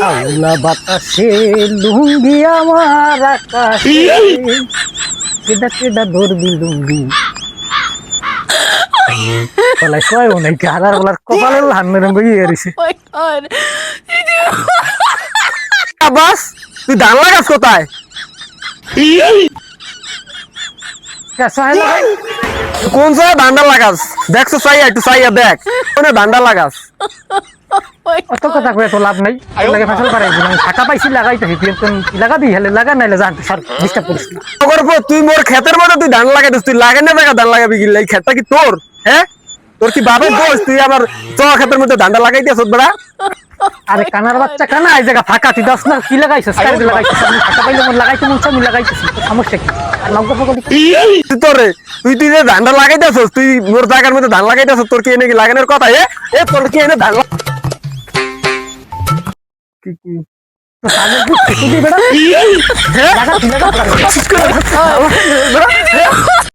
আউলা বাতাসে লুঙ্গি আমার আকাশে কেডা কেডা ধরবি লুঙ্গি বলাই কয় নাই হাজার বলার কপালের হান্নের বই এরিছে বাস তুই ধান লাগাস কোথায়? কোন জায়গায় ধানটা লাগাস? দেখছো চাইয়া একটু চাইয়া দেখ কোনে ধানটা লাগাস। অত কথা কয়ে তো লাভ নাই লাগে ফসল পারাই দিলাম টাকা পাইছি লাগাইতেছি তুই লাগাবি হেলে লাগা নাইলে জানতে স্যার ডিস্টার্ব করিস না। তুই মোর ক্ষেতের মধ্যে তুই ধান লাগাইছিস, তুই লাগাই না জায়গা ধান লাগাবি গিলে এই ক্ষেতটা কি তোর? হ্যাঁ তোর কি বাপের দোষ? তুই আমার চড়া ক্ষেতের মধ্যে ধানটা লাগাই দিয়েছ বেড়া। আরে কানার বাচ্চা কানা এই জায়গা ফাঁকা তুই দশ না কি লাগাইছিস কারে লাগাইছিস আমি টাকা পাইলে মোর লাগাইতে মন চাই আমি লাগাইতেছি তোর সমস্যা কি লঙ্কা ফোকা তোরে তুই তুই যে ধানটা লাগাই দিয়েছ তুই মোর জায়গার মধ্যে ধান লাগাই দিয়েছ তোর কি এনে কি লাগানোর কথা? এ তোর কি এনে ধান বেড়া